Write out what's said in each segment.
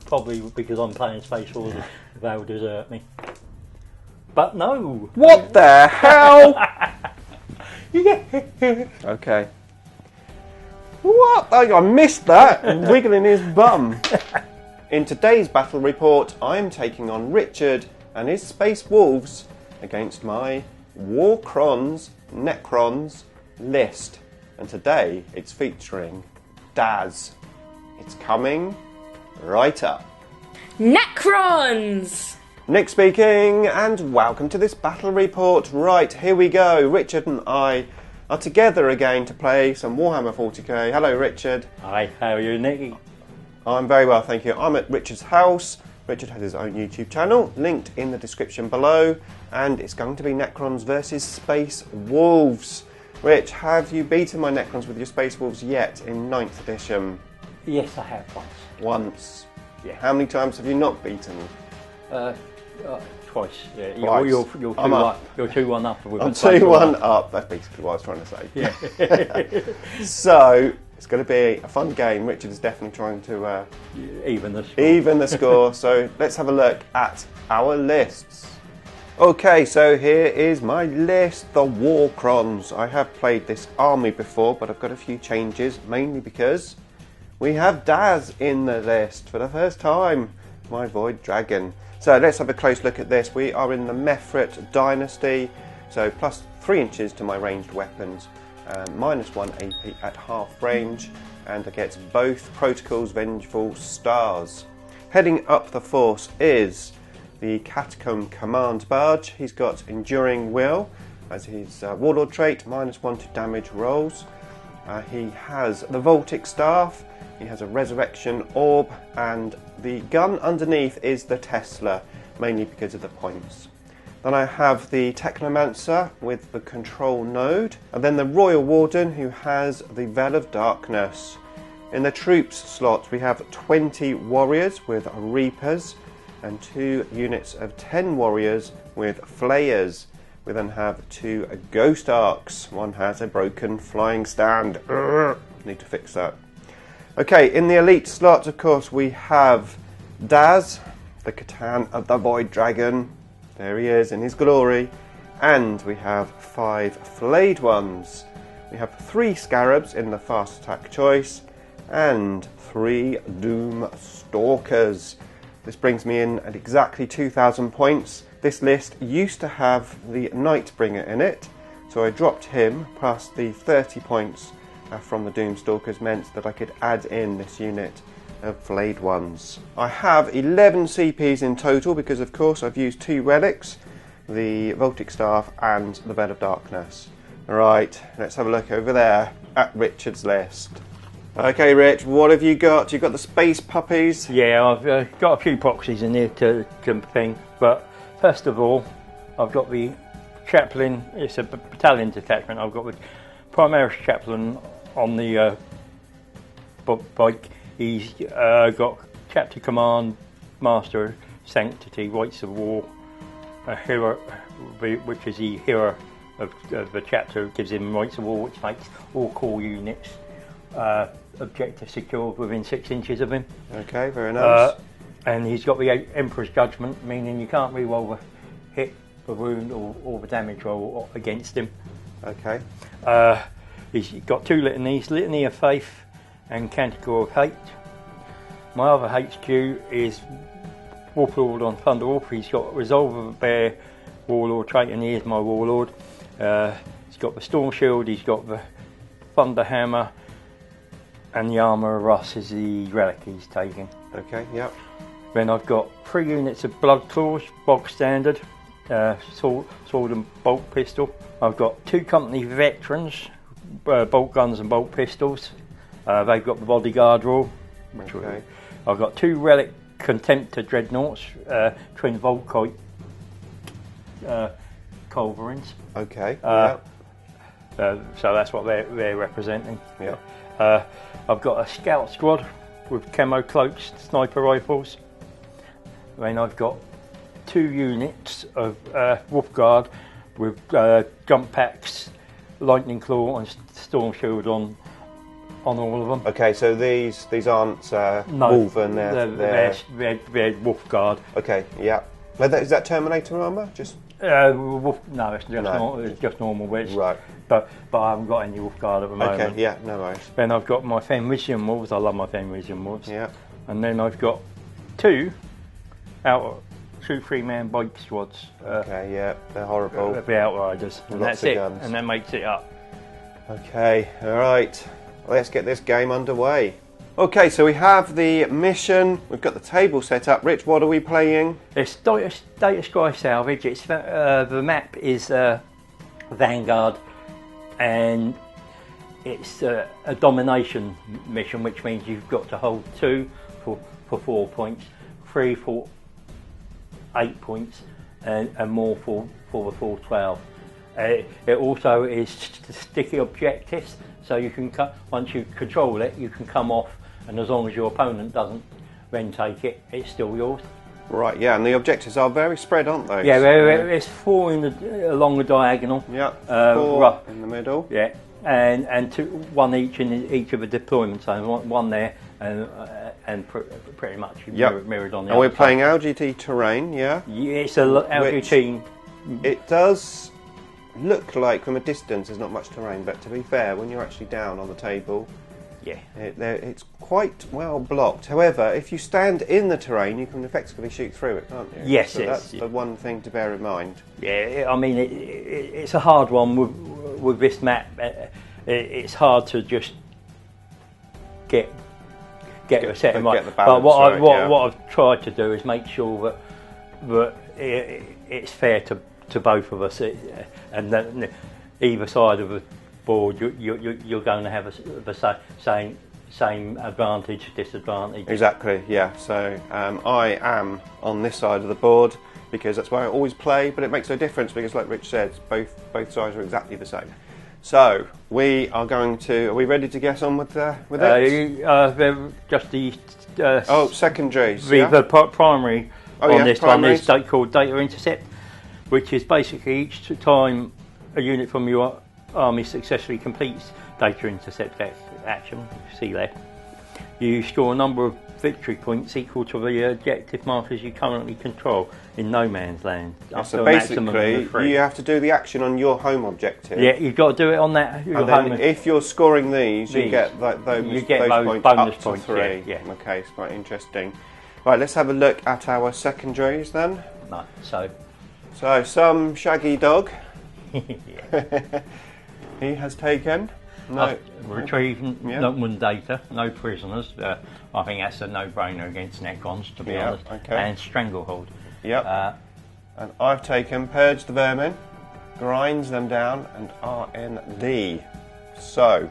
probably because I'm playing Space Wars, they'll desert me. But no. What the hell? Okay. What? I missed that. Wiggling his bum. In today's battle report, I'm taking on Richard and his Space Wolves against my Warcrons, Necrons list. And today it's featuring Daz. It's coming right up. Necrons! Nick speaking, and welcome to this battle report. Right, here we go. Richard and I are together again to play some Warhammer 40k. Hello, Richard. Hi, how are you, Nick? I'm very well, thank you. I'm at Richard's house. Richard has his own YouTube channel, linked in the description below, and it's going to be Necrons versus Space Wolves. Rich, have you beaten my Necrons with your Space Wolves yet in 9th edition? Yes, I have once. Once? Yeah. How many times have you not beaten? Twice. Yeah. Twice. You're 2-1. You're 2-1 up. I'm 2-1 up. That's basically what I was trying to say. Yeah. So it's going to be a fun game. Richard is definitely trying to even the score. Even the score. So let's have a look at our lists. Okay, so here is my list, the Warcrons. I have played this army before, but I've got a few changes, mainly because we have Daz in the list for the first time, my Void Dragon. So let's have a close look at this. We are in the Mefrit Dynasty, so plus 3 inches to my ranged weapons, minus 1 AP at half range, and against both Protocol's Vengeful Stars. Heading up the force is the Catacomb Command Barge. He's got Enduring Will as his Warlord trait, minus 1 to damage rolls. He has the Voltic Staff. He has a Resurrection Orb, and the gun underneath is the Tesla, mainly because of the points. Then I have the Technomancer with the Control Node, and then the Royal Warden, who has the Veil of Darkness. In the troops slot we have 20 warriors with Reapers, and 2 units of 10 warriors with Flayers. We then have 2 Ghost Arcs. One has a broken flying stand. Need to fix that. Okay, in the elite slot, of course, we have Daz, the Catan of the Void Dragon. There he is in his glory. And we have 5 Flayed Ones. We have 3 Scarabs in the fast attack choice, and 3 Doom Stalkers. This brings me in at exactly 2,000 points. This list used to have the Nightbringer in it, so I dropped him, plus the 30 points from the Doomstalkers meant that I could add in this unit of Flayed Ones. I have 11 CPs in total because of course I've used 2 relics, the Voltic Staff and the Veil of Darkness. Right, let's have a look over there at Richard's list. Okay, Rich, what have you got? You've got the Space Puppies. Yeah, I've got a few proxies in here to thing, but first of all, I've got the Chaplain. It's a battalion detachment. I've got the Primaris Chaplain on the bike. He's got Chapter Command, Master, Sanctity, Rights of War, a hero, which is the hero of the chapter, gives him Rights of War, which makes all core units objective secured within 6 inches of him. Okay, very nice. And he's got the Emperor's Judgment, meaning you can't re-roll the hit, the wound, or the damage roll against him. Okay. He's got 2 litanies, Litany of Faith and Canticle of Hate. My other HQ is Warlord on Thunder Wolf. He's got Resolve of a Bear, Warlord trait, and he is my Warlord. He's got the Storm Shield, he's got the Thunder Hammer, and the Armour of Russ is the relic he's taking. Okay, yep. Then I've got 3 units of Blood Claws, bog standard, sword and bolt pistol. I've got 2 company veterans, bolt guns and bolt pistols. They've got the bodyguard rule. Okay. I've got 2 relic Contemptor dreadnoughts, twin Volkite culverins. Okay. Yep. So that's what they're representing. Yeah. I've got a scout squad with camo cloaks, sniper rifles. Then I've got 2 units of Wolf Guard with jump packs, lightning claw and storm shield on on all of them. Okay, so these aren't No, woven. they're wolf guard. Okay, yeah. Is that Terminator armour? Just No, it's just No. it's just normal wedge. right. But I haven't got any wolf guard at the moment. Okay, yeah, no worries. Then I've got my Fenrisian wolves. I love my Fenrisian wolves. Yeah. And then I've got two 3-man bike squads. Okay, yeah, they're horrible. The Outriders, and Lots that's of it. guns. And that makes it up. Okay, all right. Let's get this game underway. Okay, so we have the mission. We've got the table set up. Rich, what are we playing? It's Data Sky Salvage. It's the map is Vanguard, and it's a domination mission, which means you've got to hold 2 for 4 points, 3 for 8 points, and more for the full 12. It also is sticky objectives, so you can once you control it, you can come off, and as long as your opponent doesn't then take it, it's still yours. Right, yeah, and the objectives are very spread, aren't they? Yeah, it's 4 along the diagonal. Yeah, 4 in the middle. Yeah, and 1 each in each of the deployment zones. One there, and pretty much mirrored on the. And we're playing LGT terrain, yeah. Yeah, it's a LGT. It does look like from a distance there's not much terrain, but to be fair, when you're actually down on the table, yeah, it's quite well blocked. However, if you stand in the terrain, you can effectively shoot through it, can't you? Yes, so that's the one thing to bear in mind. Yeah, I mean it's a hard one with this map. It's hard to just get a setting right. But what I've tried to do is make sure that it's fair to both of us, and that either side of the board you're going to have the same advantage, disadvantage. Exactly, yeah. So I am on this side of the board because that's where I always play, but it makes no difference because, like Rich said, both sides are exactly the same. So we are going to. Are we ready to get on with it? Just the secondaries. The primary on this primaries. one is called Data Intercept, which is basically each time a unit from your army successfully completes Data Intercept action, see there, you score a number of victory points equal to the objective markers you currently control in no man's land. So basically, you have to do the action on your home objective. Yeah, you've got to do it on that. And then if you're scoring these, you get those points bonus up points, to 3. Yeah. Okay, it's quite interesting. Right, let's have a look at our secondaries then. No, so some shaggy dog. He has taken. Retrieve one data, no prisoners. I think that's a no-brainer against Necrons, to be honest. Okay. And Stranglehold. Yep. And I've taken Purge the Vermin, Grinds them down, and RND. So,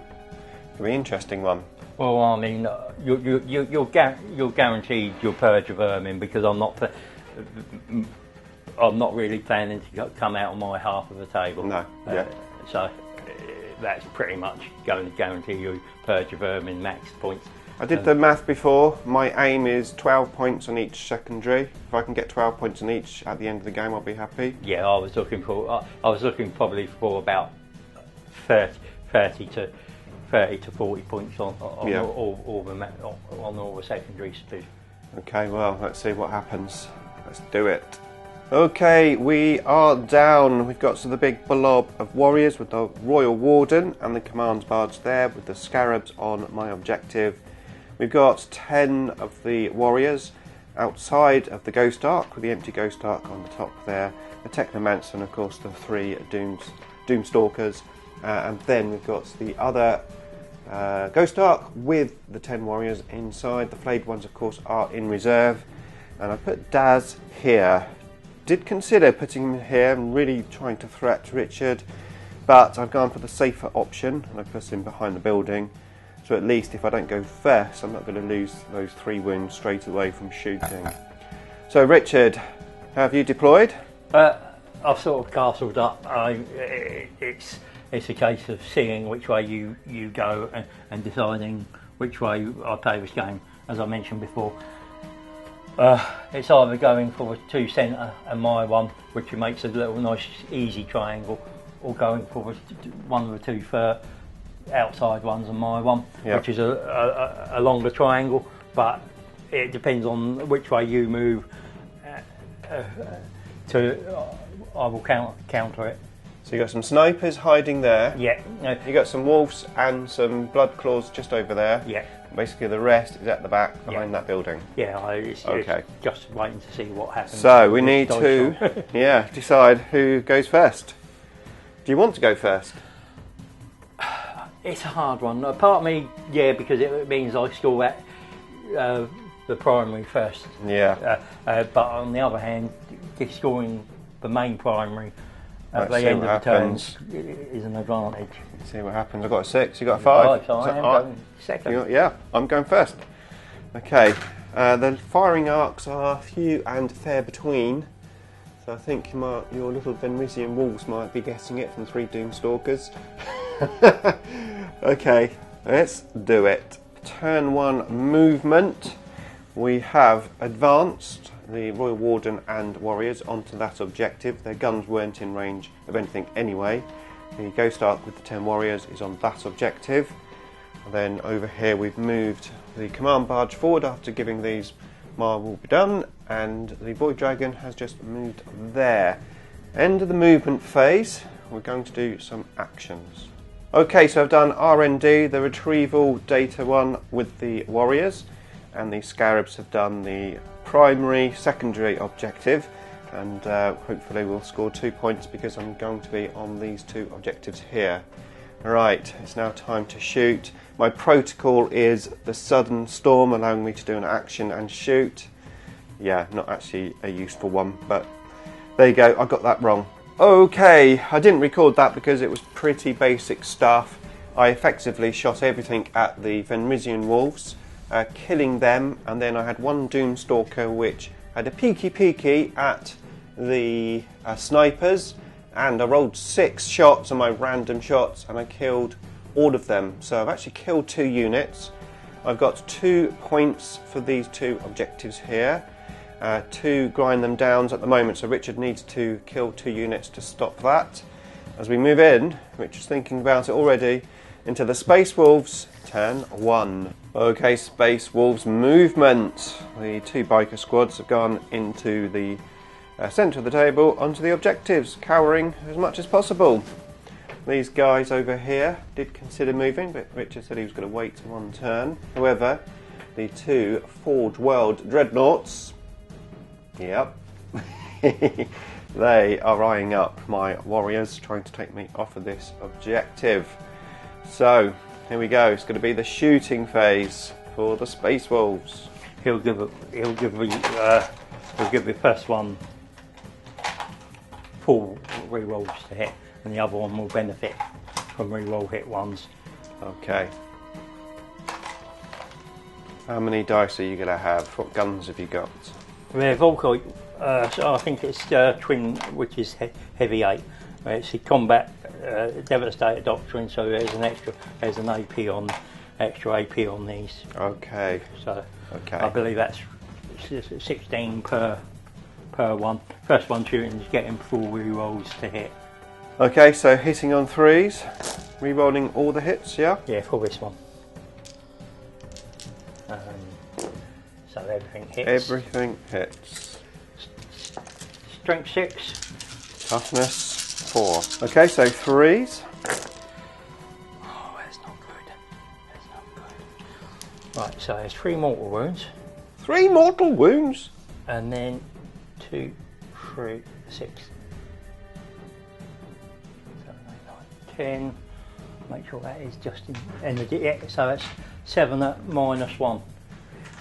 it'll be an interesting one. Well, I mean, you're guaranteed you'll Purge the Vermin because I'm not really planning to come out on my half of the table. No. Yeah. So that's pretty much going to guarantee you Purge the Vermin max points. I did the math before. My aim is 12 points on each secondary. If I can get 12 points on each at the end of the game, I'll be happy. Yeah, I was looking probably for about 30 to 40 points on all the secondaries too. Okay, well, let's see what happens. Let's do it. Okay, we are down. We've got the big blob of warriors with the Royal Warden and the Command Barge there with the Scarabs on my objective. We've got 10 of the warriors outside of the Ghost Ark with the empty Ghost Ark on the top there. The Technomancer and of course the 3 Doomstalkers. And then we've got the other Ghost Ark with the 10 warriors inside. The flayed ones of course are in reserve. And I put Daz here. Did consider putting him here and really trying to threat Richard, but I've gone for the safer option and I put him behind the building. So at least if I don't go first, I'm not going to lose those 3 wounds straight away from shooting. So Richard, how have you deployed? I've sort of castled up. It's a case of seeing which way you go and deciding which way I play this game. As I mentioned before, it's either going for a 2 centre and my one, which makes a little nice easy triangle, or going for one of the 2 outside ones than my one, Yep. which is a longer triangle, but it depends on which way you move. I will counter it. So you got some snipers hiding there. Yeah. You got some wolves and some blood claws just over there. Yeah. Basically, the rest is at the back behind that building. Yeah. It's just waiting to see what happens. So we need to, decide who goes first. Do you want to go first? It's a hard one. Part of me, because it means I score at the primary first. Yeah. But on the other hand, scoring the main primary at the see end what of the happens. turns is an advantage. See what happens. I've got a 6. You got a 5. So I am going second. Yeah, I'm going first. Okay. The firing arcs are few and fair between. So I think your little Venrisian wolves might be getting it from 3 Doomstalkers. Okay, let's do it. Turn 1 movement. We have advanced the Royal Warden and warriors onto that objective. Their guns weren't in range of anything anyway. The Ghost Ark with the 10 warriors is on that objective. And then over here we've moved the command barge forward after giving these will be done, and the Void Dragon has just moved there. End of the movement phase. We're going to do some actions. Okay, so I've done RND, the retrieval data one with the warriors, and the Scarabs have done the primary, secondary objective, and hopefully we'll score 2 points because I'm going to be on these 2 objectives here. Right, it's now time to shoot. My protocol is the sudden storm, allowing me to do an action and shoot. Yeah, not actually a useful one, but there you go, I got that wrong. Okay, I didn't record that because it was pretty basic stuff. I effectively shot everything at the Venrisian wolves, killing them, and then I had 1 Doomstalker which had a peeky at the snipers, and I rolled 6 shots on my random shots and I killed all of them. So I've actually killed 2 units. I've got 2 points for these 2 objectives here. 2 grind them downs at the moment, so Richard needs to kill 2 units to stop that. As we move in, Richard's thinking about it already, into the Space Wolves, turn 1. Okay, Space Wolves movement. The 2 biker squads have gone into the centre of the table onto the objectives, cowering as much as possible. These guys over here did consider moving, but Richard said he was going to wait 1 turn. However, the 2 Forge World Dreadnoughts, yep, they are eyeing up my warriors, trying to take me off of this objective. So, here we go. It's going to be the shooting phase for the Space Wolves. He'll give the first one full re-rolls to hit, and the other one will benefit from re-roll hit ones. Okay. How many dice are you going to have? What guns have you got? They've all got, so I think it's twin, which is heavy 8. It's the combat devastator doctrine, so there's an extra, there's an extra AP on these. Okay. So okay. I believe that's 16 per one. First one shooting is getting full re-rolls to hit. Okay, so hitting on 3s, re-rolling all the hits, yeah? Yeah, for this one. So everything hits. Everything hits. Strength 6. Toughness 4. Okay, so 3s. Oh, that's not good. That's not good. Right, so there's 3 mortal wounds. 3 mortal wounds? And then 2, 3, 6, 7, 8, 9, 10. Make sure that is just in energy. Yeah, so it's 7 at -1.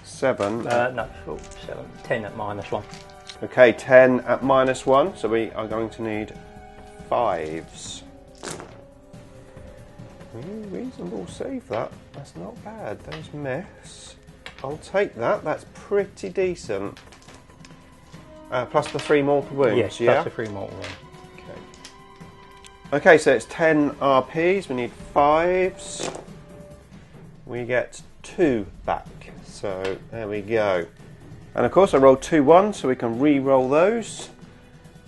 7. No, 7, 10 at -1. Okay, 10 at -1, so we are going to need 5s. Reasonable save that. That's not bad. Those myths. I'll take that. That's pretty decent. Plus the 3 mortal wounds, yes, yeah? plus the 3 mortal wounds. Okay. Okay, so it's 10 RPs. We need 5s. We get 2 back. So there we go. And of course I rolled 2 1s, so we can re-roll those.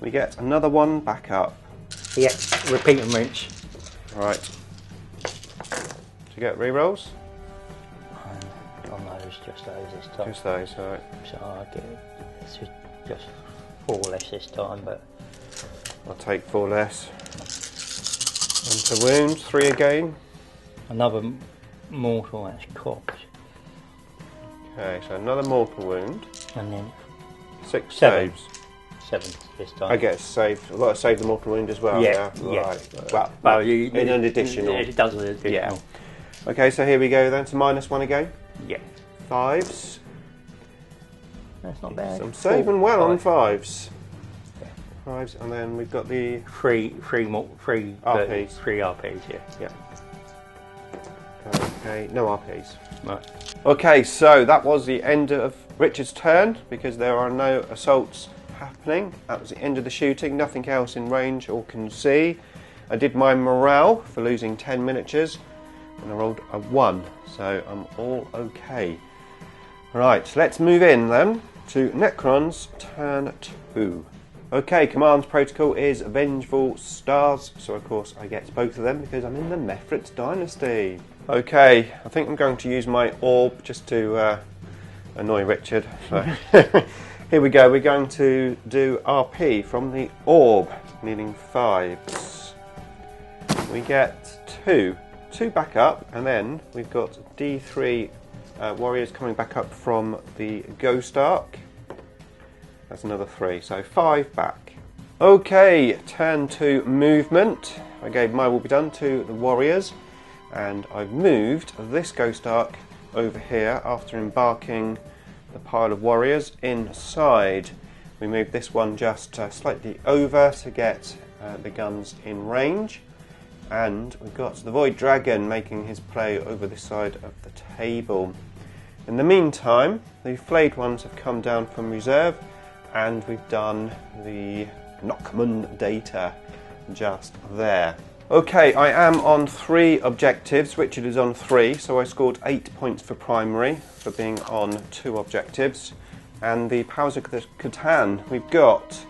We get another 1 back up. Yeah, repeat and rinse. Right. you get rerolls? On those, just those this time. Just those, alright. So I get it's just 4 less this time, but I'll take 4 less. Onto wounds, 3 again. another mortal, that's cocked. Okay, so another mortal wound. And then 6 7. saves. 7 this time. I get saved. I've got to save the mortal wound as well. Yeah. Right. Well, in an additional. It does an additional. Yeah. Okay, so here we go then to -1 again. Yeah. 5s. That's not bad. So I'm saving well on 5. 5s. Yeah. 5s, and then we've got the Three RPs. 3 RPs, yeah. Yeah. Okay, no RPs. Right. Okay, so that was the end of Richard's turn because there are no assaults happening. That was the end of the shooting, nothing else in range or can see. I did my morale for losing 10 miniatures and I rolled a 1, so I'm all okay. Right, let's move in then to Necrons turn 2. Okay, Command's protocol is Vengeful Stars, so of course I get both of them because I'm in the Mefrit Dynasty. Okay, I think I'm going to use my orb just to annoy Richard. So here we go, we're going to do RP from the orb, needing 5s. We get 2 back up, and then we've got D3 warriors coming back up from the Ghost Ark. That's another 3, so 5 back. Okay, turn 2 movement. I gave my will be done to the warriors, and I've moved this Ghost Ark over here after embarking the pile of warriors inside. We moved this one just slightly over to get the guns in range, and we've got the Void Dragon making his play over this side of the table. In the meantime, the flayed ones have come down from reserve, and we've done the Nockman data just there. Okay, I am on 3 objectives. Richard is on 3, so I scored 8 points for primary for being on 2 objectives. And the Powers of Catan, we've got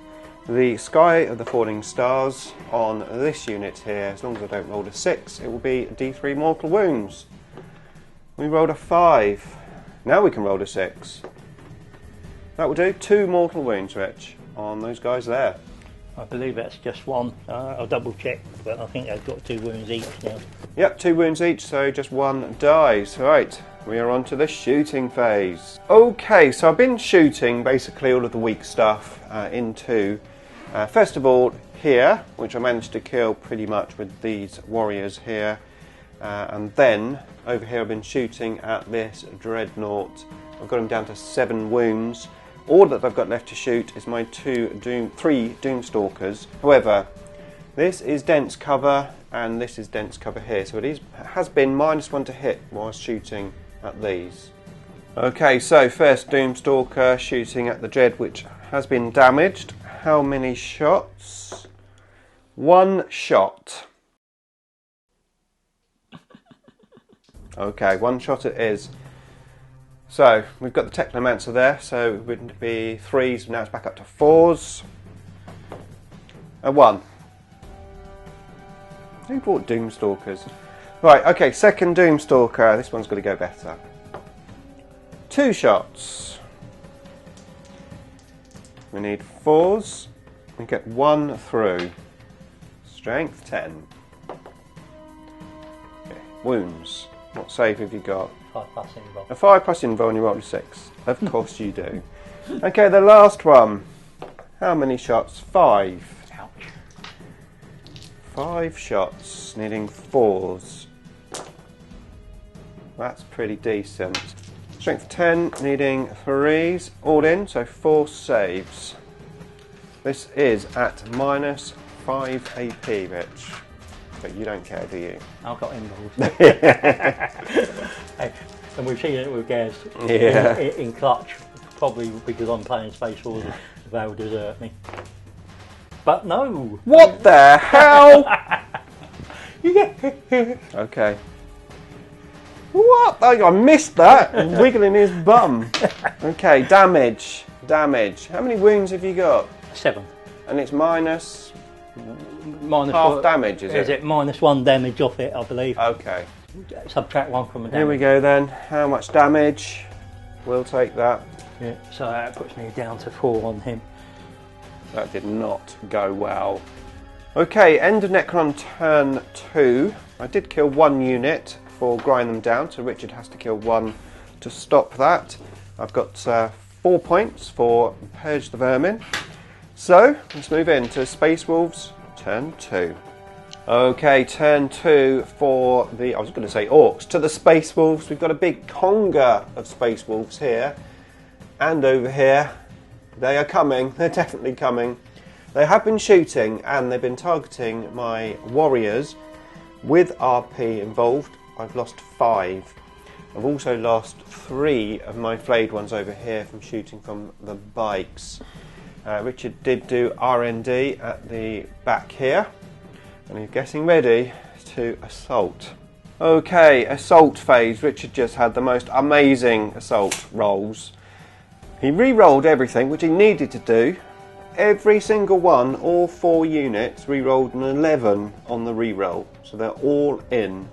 the Sky of the Falling Stars on this unit here. As long as I don't roll a 6, it will be D3 mortal wounds. We rolled a 5. Now we can roll a 6. That will do 2 mortal wounds, Rich, on those guys there. I believe that's just 1. I'll double check, but I think they've got 2 wounds each now. Yep, 2 wounds each, so just 1 dies. Right, we are on to the shooting phase. Okay, so I've been shooting basically all of the weak stuff into, first of all, here, which I managed to kill pretty much with these warriors here. And then, over here I've been shooting at this Dreadnought. I've got him down to 7 wounds. All that I've got left to shoot is my 3 Doomstalkers. However, this is dense cover and this is dense cover here, so it has been -1 to hit whilst shooting at these. Okay, so first Doomstalker shooting at the Dread, which has been damaged. How many shots? 1 shot. Okay, 1 shot it is. So, we've got the Technomancer there, so it would be 3s, now it's back up to 4s. A 1. Who bought Doomstalkers? Right, okay, second Doomstalker. This one's got to go better. 2 shots. We need 4s. We get 1 through. Strength 10. Okay. Wounds. What save have you got? 5+ involved. A 5+ invul and you roll a 6. Of course you do. Okay, the last one. How many shots? 5. Ouch. 5 shots, needing 4s. That's pretty decent. Strength 10, needing 3s. All in, so 4 saves. This is at -5 AP, Rich. But you don't care, do you? I've got involved. Hey, and we've seen it with Gaz in clutch, probably because I'm playing Space Wars, they'll desert me. But no! What the hell? Okay. What? I missed that! Wiggling his bum. Okay, damage. How many wounds have you got? 7. And it's minus Minus half what, damage, is it? Is it -1 damage off it, I believe. Okay. subtract 1 from the damage. Here we go then. How much damage? We'll take that. Yeah, so that puts me down to 4 on him. That did not go well. Okay, end of Necron turn 2. I did kill 1 unit for grind them down, so Richard has to kill 1 to stop that. I've got 4 points for Purge the Vermin. So, let's move into Space Wolves turn 2. Okay, turn 2 for the, I was going to say orcs, to the Space Wolves. We've got a big conga of Space Wolves here. And over here. They are coming, they're definitely coming. They have been shooting and they've been targeting my warriors with RP involved. I've lost 5. I've also lost 3 of my flayed ones over here from shooting from the bikes. Richard did do R&D at the back here and he's getting ready to assault. Okay, assault phase. Richard just had the most amazing assault rolls. He re-rolled everything, which he needed to do. Every single one, all 4 units, re-rolled an 11 on the re-roll. So they're all in. And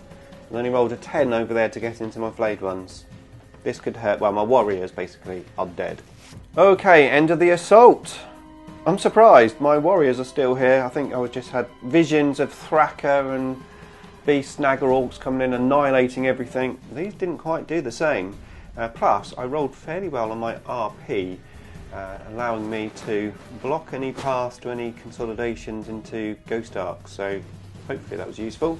then he rolled a 10 over there to get into my flayed ones. This could hurt. Well, my warriors basically are dead. Okay, end of the assault. I'm surprised. My warriors are still here. I think I just had visions of Thraka and Beast Snagger Orcs coming in, annihilating everything. These didn't quite do the same. Plus, I rolled fairly well on my RP, allowing me to block any paths to any consolidations into Ghost Arcs, so hopefully that was useful.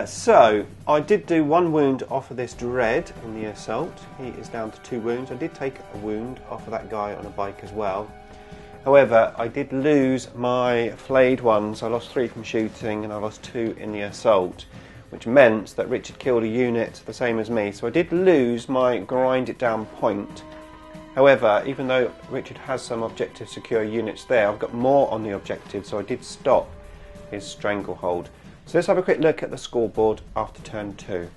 So, I did do 1 wound off of this Dread in the assault. He is down to 2 wounds. I did take a wound off of that guy on a bike as well. However, I did lose my flayed ones. I lost 3 from shooting and I lost 2 in the assault, which meant that Richard killed a unit the same as me. So I did lose my grind it down point. However, even though Richard has some objective secure units there, I've got more on the objective, so I did stop his stranglehold. So let's have a quick look at the scoreboard after turn 2.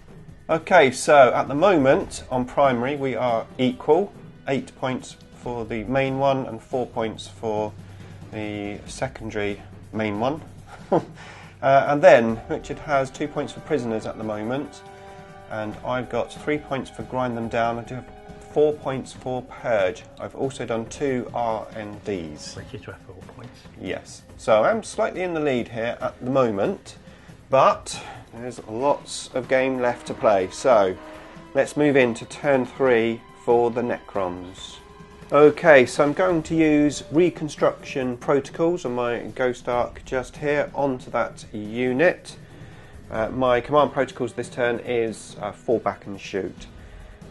Okay, so at the moment on primary we are equal. 8 points for the main one and 4 points for the secondary main one. And then Richard has 2 points for prisoners at the moment, and I've got 3 points for grind them down. I do have 4 points for purge. I've also done 2 R&Ds. Which is worth 4 points. Yes. So I'm slightly in the lead here at the moment, but there's lots of game left to play. So let's move into turn 3 for the Necrons. Okay, so I'm going to use reconstruction protocols on my Ghost Arc just here onto that unit. My command protocols this turn is fall back and shoot.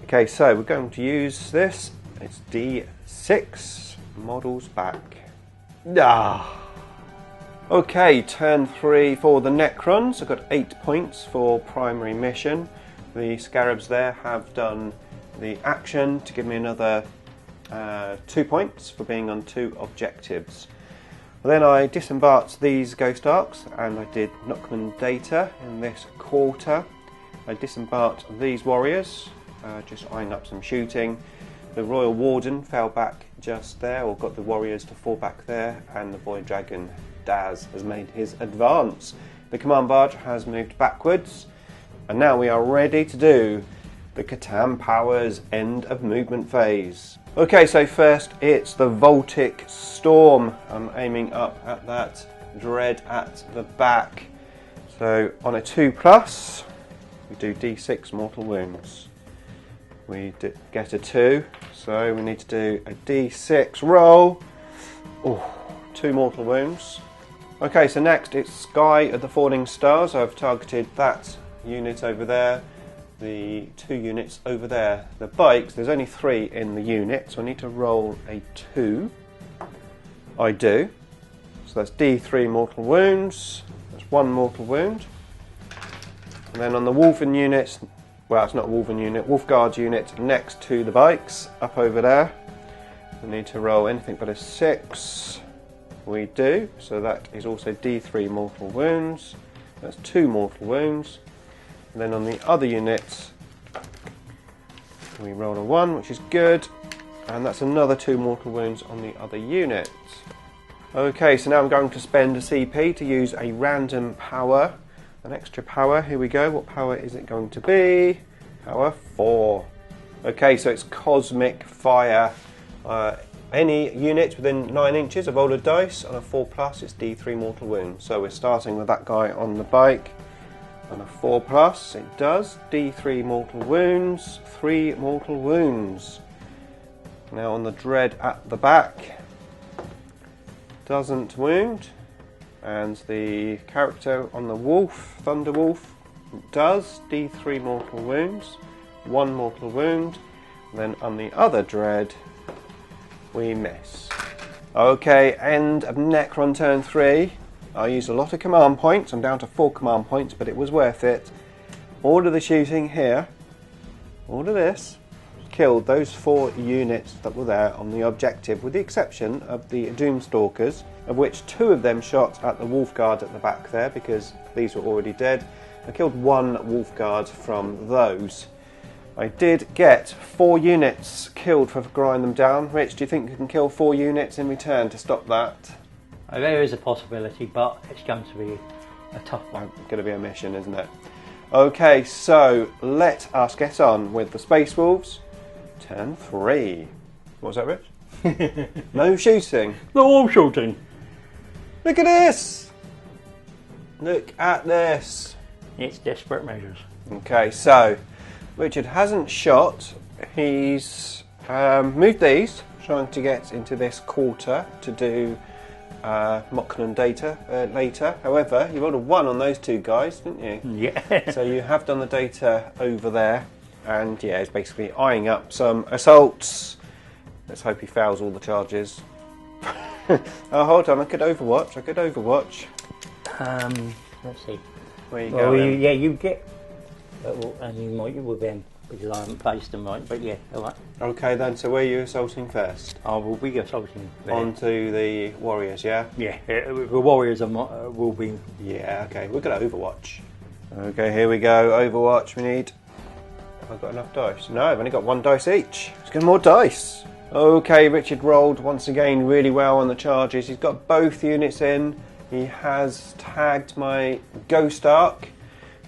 Okay, so we're going to use this. It's D6 models back. Okay, turn 3 for the Necrons. I've got 8 points for primary mission. The Scarabs there have done the action to give me another 2 points for being on 2 objectives. Then I disembarked these Ghost Arcs and I did Knockman data in this quarter. I disembarked these warriors, just eyeing up some shooting. The Royal Warden fell back just there, or got the warriors to fall back there, and the Void Dragon Daz has made his advance. The Command Barge has moved backwards, and now we are ready to do the Catan Powers end of movement phase. Okay, so first it's the Voltic Storm. I'm aiming up at that Dread at the back. So on a 2+, we do D6 mortal wounds. We get a 2, so we need to do a D6 roll. Oh, 2 mortal wounds. Okay, so next it's Sky of the Falling Stars. I've targeted that unit over there, the 2 units over there. The bikes, there's only 3 in the unit, so I need to roll a 2. I do. So that's D3 mortal wounds. That's 1 mortal wound. And then on the Wolven units, well, it's not a Wolven unit, Wolf Guard unit next to the bikes, up over there. We need to roll anything but a 6. We do, so that is also D3 mortal wounds. That's 2 mortal wounds. And then on the other units, we roll a 1, which is good. And that's another 2 mortal wounds on the other units. Okay, so now I'm going to spend a CP to use a random power An extra power, here we go. What power is it going to be? Power 4. Okay, so it's Cosmic Fire. Any unit within 9 inches of roll a dice. On a 4+, it's D3 mortal wounds. So we're starting with that guy on the bike. On a 4+, it does D3 mortal wounds, 3 mortal wounds. Now on the dread at the back, doesn't wound. And the character on the wolf, Thunder Wolf, does D3 mortal wounds, 1 mortal wound. Then on the other dread, we miss. Okay, end of Necron turn 3. I used a lot of command points. I'm down to 4 command points, but it was worth it. All of the shooting here, all of this, killed those 4 units that were there on the objective, with the exception of the Doomstalkers, of which 2 of them shot at the Wolf Guard at the back there, because these were already dead. I killed 1 Wolf Guard from those. I did get 4 units killed for grinding them down. Rich, do you think you can kill 4 units in return to stop that? There is a possibility, but it's going to be a tough one. It's going to be a mission, isn't it? Okay, so let us get on with the Space Wolves. Turn 3. What was that, Rich? No shooting. No all shooting. Look at this! Look at this. It's desperate measures. Okay, so Richard hasn't shot. He's moved these, trying to get into this quarter to do Moccanon data later. However, you rolled a 1 on those 2 guys, didn't you? Yeah. So you have done the data over there, and yeah, it's basically eyeing up some assaults. Let's hope he fails all the charges. Oh, hold on, I could overwatch. Let's see. Where you going? Yeah, you get. And you might with them because I haven't placed them right. But yeah, all right. Okay then. So where are you assaulting first? I will be assaulting there. Onto the warriors, yeah. Yeah, the warriors will be. Yeah. Okay, we're gonna Overwatch. Okay, here we go. Overwatch. We need. Have I got enough dice? No, I've only got 1 dice each. Let's get more dice. Okay, Richard rolled once again really well on the charges. He's got both units in. He has tagged my Ghost Ark.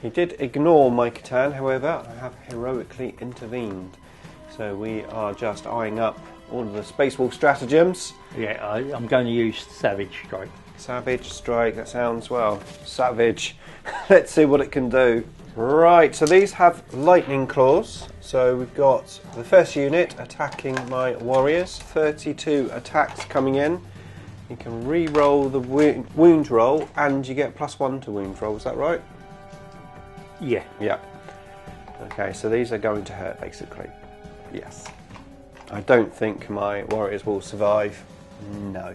He did ignore my Catan, however, I have heroically intervened. So we are just eyeing up all of the Space Wolf stratagems. Yeah, I'm going to use Savage Strike. Savage Strike, that sounds, well, savage. Let's see what it can do. Right, so these have lightning claws. So we've got the first unit attacking my warriors. 32 attacks coming in. You can re-roll the wound roll and you get +1 to wound roll, is that right? Yeah. Yeah. Okay, so these are going to hurt basically. Yes. I don't think my warriors will survive. No.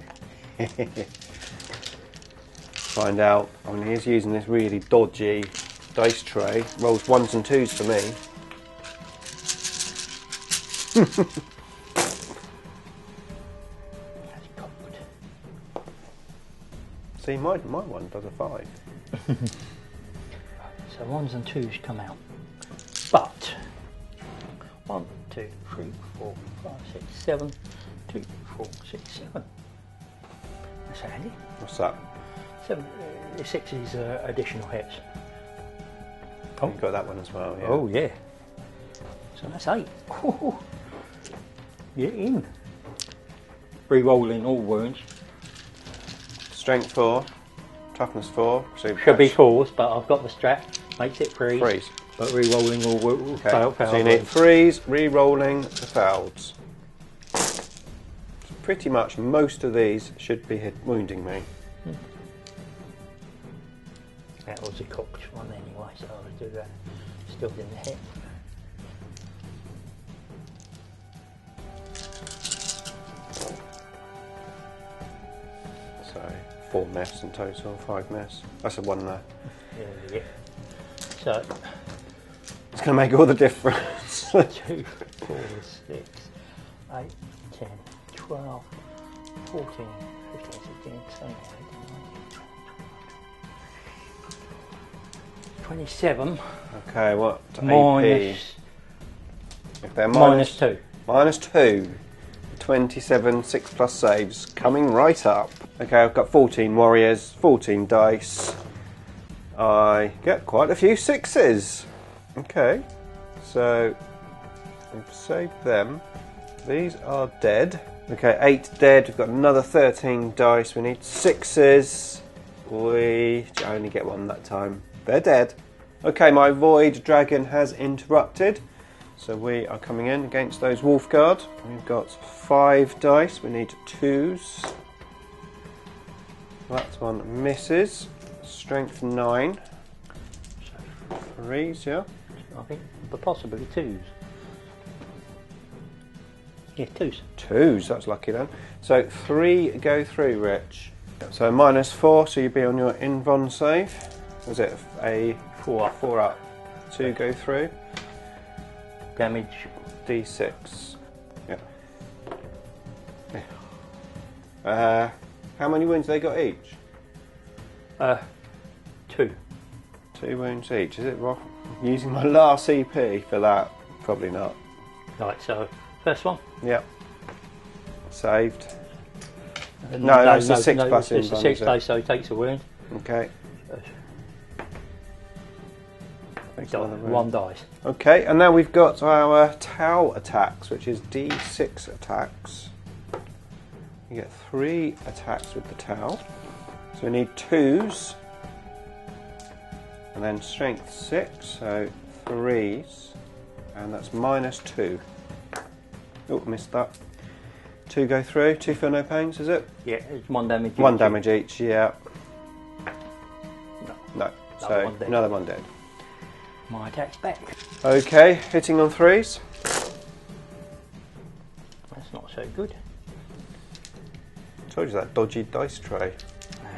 Find out. I mean, he's using this really dodgy dice tray. Rolls 1s and 2s for me. See, my one does a 5. So 1s and 2s come out. But 1, 2, 3, 4, 5, 6, 7. 2, 4, 6, 7. That's handy. What's that? 6 is additional hits. Oh, you've got that one as well, yeah. Oh, yeah. So that's 8. You're in. Re-rolling all wounds. Strength 4, toughness 4. So Should be 4s, but I've got the strat. Makes it 3s. 3s. But re-rolling all wounds. Okay. So you need 3s, re-rolling the faileds. Pretty much most of these should be wounding me. That was a cocked one anyway, so I'll do that. Still didn't hit. So 4 miss in total, 5 miss. That's a 1 there. Yeah. So it's going to make all the difference. 2, 4, 6, 8, 10, 12, 14, 15, 16, 17, 27. Okay, what? Minus, AP? If they're minus 2. Minus 2. 27 6+ saves coming right up. Okay, I've got 14 warriors, 14 dice. I get quite a few 6s. Okay, so we've saved them. These are dead. Okay, 8 dead. We've got another 13 dice. We need 6s. We only get 1 that time. They're dead. Okay, my Void Dragon has interrupted. So we are coming in against those Wolf Guard. We've got 5 dice. We need 2s. That one misses. Strength 9. 3s, yeah. I think, but possibly 2s. Yeah, 2s. 2s, that's lucky then. So 3 go through, Rich. So -4, so you'd be on your invuln save. Was it a 4 up. 4 up? 2 go through. Damage. D6. Yeah. How many wounds they got each? 2. 2 wounds each. Is it wrong? Using my last CP for that? Probably not. Right, so first one. Yep. Saved. No, it's a 6 plus it's a invuln, 6 is it? dice, so he takes a wound. Okay. Takes Got another wound. 1 dice. Okay, and now we've got our Tau attacks, which is D6 attacks. You get 3 attacks with the Tau. So we need 2s. And then strength 6, so 3s. And that's -2. Oh, missed that. 2 go through, 2 feel no pains, is it? Yeah, it's 1 damage. 1 each. damage each, yeah. No. No, so one dead. another one dead. My attack's back. Okay, hitting on 3s. That's not so good. Told you that dodgy dice tray.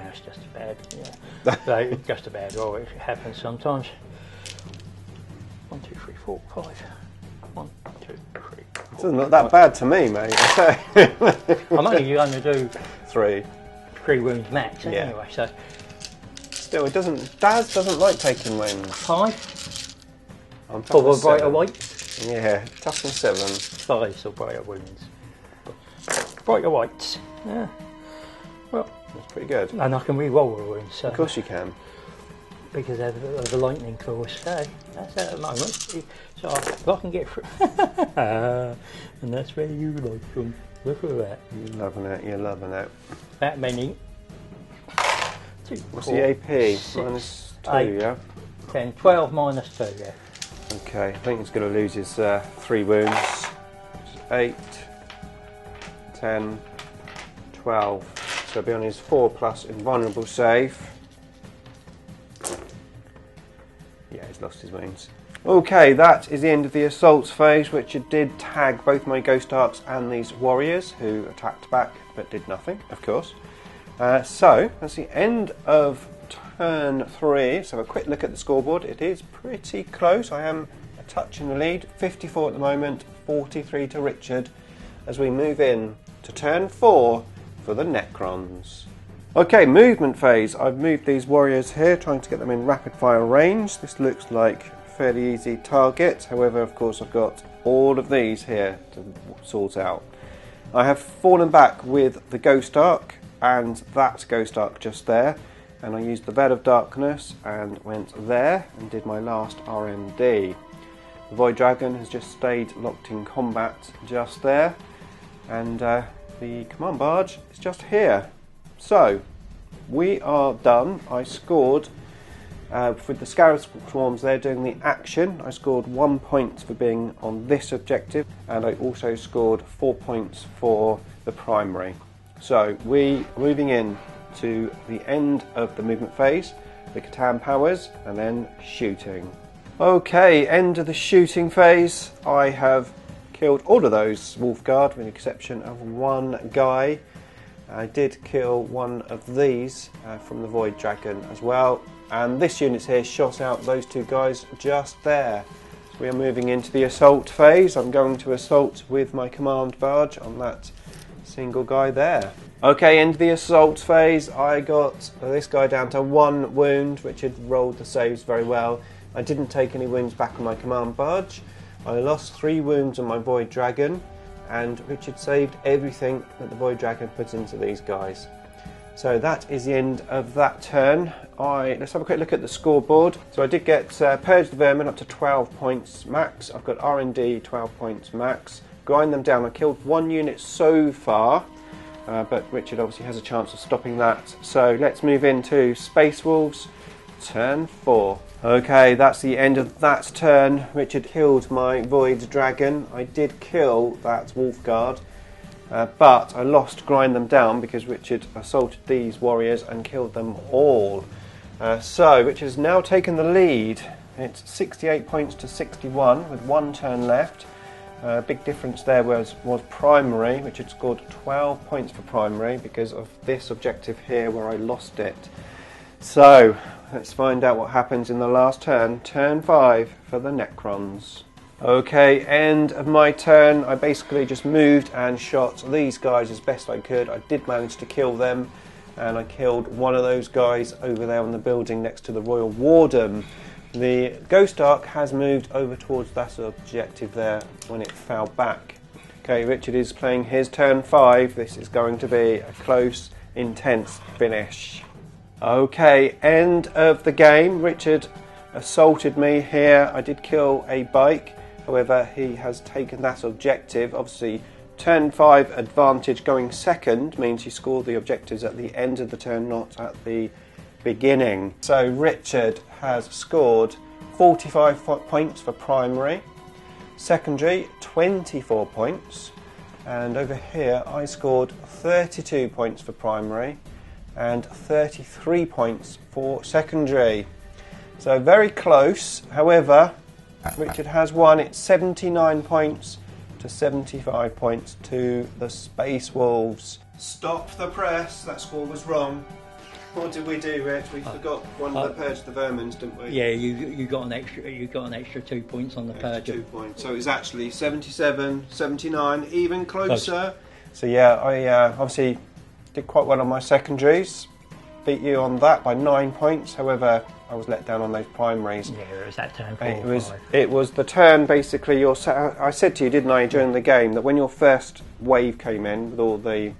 It's just a bad, yeah. So it's just a bad roll. It happens sometimes. 1, 2, 3, 4, 5. 1, 2, 3. It doesn't look that bad to me, mate. I'm only going to do 3. 3 wounds max Yeah. anyway. So Still, it doesn't. Daz doesn't like taking wins. 5 I'm tough for as a brighter 7. white. Yeah, tough as 7. 5 for brighter wounds. Brighter whites. Yeah. Well, That's pretty good. and I can re-roll the wounds. So Of course you can. because of the lightning claws. So that's at the moment. So if I can get through, and that's where you like them. Look at that. You're loving it. You're loving it. That many. 2, What's 4, the AP? 6, -2, 8, yeah. 10, 12 -2. Yeah. Okay, I think he's going to lose his 3 wounds. 8, 10, 12. So he'll be on his 4+ invulnerable save. Yeah, he's lost his wounds. Okay, that is the end of the assaults phase, which it did tag both my Ghost Arcs and these warriors who attacked back but did nothing, of course. So that's the end of turn 3. Let's have a quick look at the scoreboard. It is pretty close. I am a touch in the lead. 54 at the moment, 43 to Richard, as we move in to turn 4 for the Necrons. Okay, movement phase. I've moved these warriors here, trying to get them in rapid fire range. This looks like a fairly easy target. However, of course, I've got all of these here to sort out. I have fallen back with the Ghost Arc and that Ghost Arc just there. And I used the Bed of Darkness and went there and did my last RMD. The Void Dragon has just stayed locked in combat just there. And the Command Barge is just here. So, we are done. I scored, with the Scarab Swarms, they're doing the action. I scored 1 point for being on this objective, and I also scored 4 points for the primary. So, we are moving in to the end of the movement phase, the Catan powers, and then shooting. Okay, end of the shooting phase. I have killed all of those Wolf Guard, with the exception of one guy. I did kill one of these from the Void Dragon as well, and this unit here shot out those 2 guys just there. So we are moving into the assault phase. I'm going to assault with my Command Barge on that single guy there. Okay, into the assault phase. I got this guy down to 1 wound, which had rolled the saves very well. I didn't take any wounds back on my Command Barge. I lost 3 wounds on my Void Dragon, and Richard saved everything that the Void Dragon put into these guys. So that is the end of that turn. Let's have a quick look at the scoreboard. So I did get Purge the Vermin up to 12 points max. I've got R&D 12 points max. Grind them down. I killed 1 unit so far, but Richard obviously has a chance of stopping that. So let's move into Space Wolves, turn 4. Okay, that's the end of that turn. Richard killed my Void Dragon. I did kill that Wolf Guard. But I lost Grind them down because Richard assaulted these warriors and killed them all. So Richard has now taken the lead. It's 68 points to 61 with 1 turn left. Big difference there was primary. Richard scored 12 points for primary because of this objective here where I lost it. So let's find out what happens in the last turn. Turn 5 for the Necrons. Okay, end of my turn. I basically just moved and shot these guys as best I could. I did manage to kill them, and I killed one of those guys over there on the building next to the Royal Warden. The Ghost Ark has moved over towards that objective there when it fell back. Okay, Richard is playing his turn 5. This is going to be a close, intense finish. Okay, end of the game. Richard assaulted me here. I did kill a bike. However, he has taken that objective. Obviously, turn 5 advantage going second means you score the objectives at the end of the turn, not at the beginning. So Richard has scored 45 points for primary, secondary 24 points, and over here I scored 32 points for primary and 33 points for secondary. So very close. However, Richard has won. It's 79 points to 75 points to the Space Wolves. Stop the press. That score was wrong. What did we do, Rich? We forgot one of the Purge the Vermins, didn't we? Yeah, you got an extra 2 points on the Purge. 2 points. So it was actually 77, 79, even closer. So yeah, I obviously did quite well on my secondaries. Beat you on that by 9 points. However, I was let down on those primaries. Yeah, it was that turn 4 It was the turn, basically. I said to you, didn't I, during the game, that when your first wave came in with all the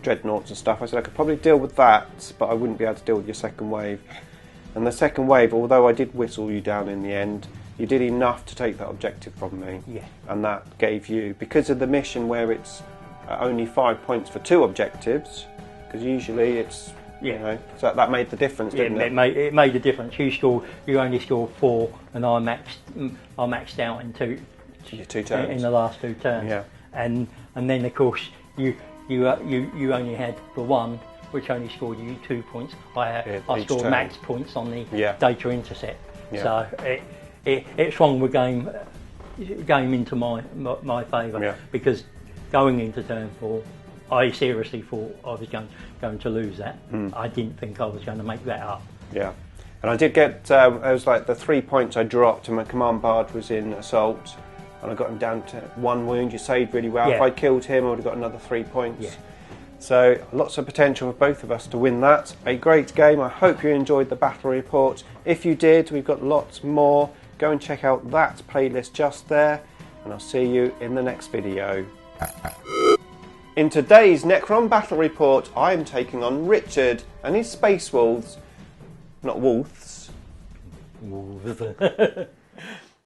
dreadnoughts and stuff, I said I could probably deal with that, but I wouldn't be able to deal with your second wave. And the second wave, although I did whistle you down in the end, you did enough to take that objective from me. Yeah. And that gave you, because of the mission where it's only 5 points for 2 objectives, because usually it's, you know, so that made the difference, didn't it? It made a difference. You only scored 4, and I maxed out in 2 turns in the last 2 turns. Yeah. And then of course you only had the 1, which only scored you 2 points. I scored max points on the data intercept. Yeah. So it swung the game into my favour, because going into turn 4, I seriously thought I was going to lose that. I didn't think I was going to make that up. Yeah, and I did get, it was like the 3 points I dropped, and my command barge was in assault, and I got him down to 1 wound. You saved really well. Yeah. If I killed him, I would have got another 3 points. Yeah. So lots of potential for both of us to win that. A great game. I hope you enjoyed the battle report. If you did, we've got lots more. Go and check out that playlist just there, and I'll see you in the next video. In today's Necron battle report, I am taking on Richard and his Space Wolves. Not wolves. Wolves.